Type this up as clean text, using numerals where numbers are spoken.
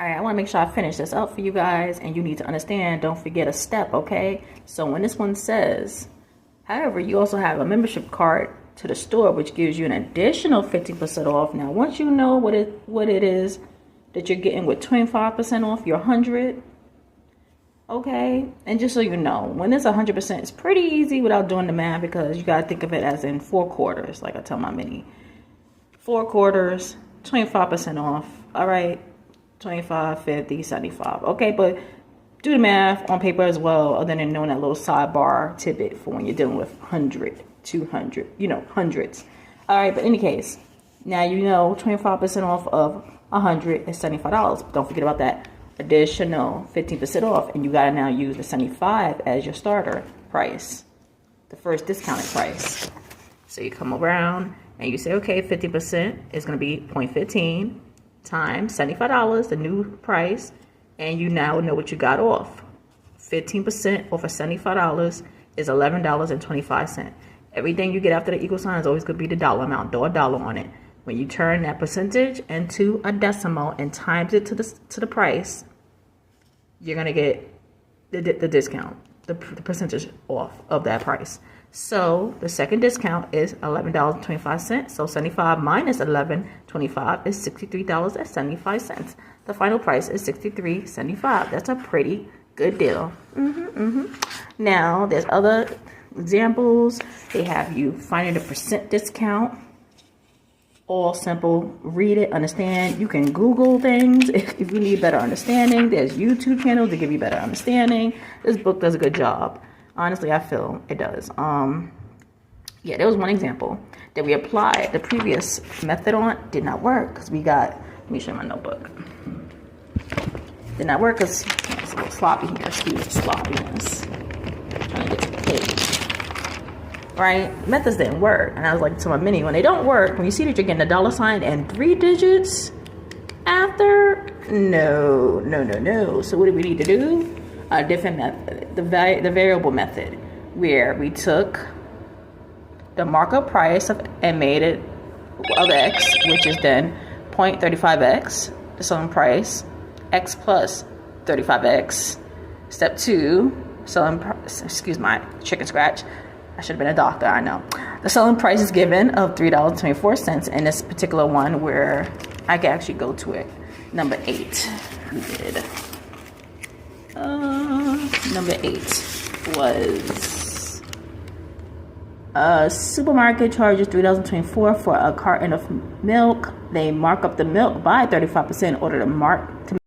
All right, I want to make sure I finish this up for you guys, and you need to understand, don't forget a step, okay? So when this one says, however, you also have a membership card to the store, which gives you an additional 15% off. Now, once you know what it is that you're getting with 25% off your 100, okay? And just so you know, when it's 100%, it's pretty easy without doing the math, because you got to think of it as in 4 quarters, like I tell my mini. 4 quarters, 25% off, all right? 25, 50, 75. Okay, but do the math on paper as well, other than knowing that little sidebar tidbit for when you're dealing with 100, 200, hundreds. All right, but in any case, now you know 25% off of 100 is $75. Don't forget about that additional 15% off, and you got to now use the 75 as your starter price, the first discounted price. So you come around and you say, okay, 50% is going to be 0.15 times $75, the new price, and you now know what you got off. 15% off of $75 is $11.25. Everything you get after the equal sign is always going to be the dollar amount, throw a dollar on it. When you turn that percentage into a decimal and times it to the price, you're going to get the discount, the percentage off of that price. So the second discount is $11.25. So 75 minus $11.25 is $63.75. The final price is $63.75. That's a pretty good deal. Now there's other examples. They have you finding the percent discount. All simple. Read it, understand. You can Google things if you need better understanding. There's YouTube channels to give you better understanding. This book does a good job. Honestly, I feel it does. Yeah, there was one example that we applied the previous method on. Did not work because we got, let me show you my notebook. Did not work because it's a little sloppy here. Excuse the sloppiness. Trying to get to the page. Right? Methods didn't work. And I was like to my mini, when they don't work, when you see that you're getting a dollar sign and 3 digits after, no. So what do we need to do? A different method, the variable method, where we took the markup price and made it of x, which is then 0.35x, the selling price, x plus 35x. Step 2, excuse my chicken scratch. I should have been a doctor, I know. The selling price is given of $3.24 in this particular one, where I can actually go to it. Number 8, we did. Number 8 was a supermarket charges $3.24 for a carton of milk. They mark up the milk by 35% in order to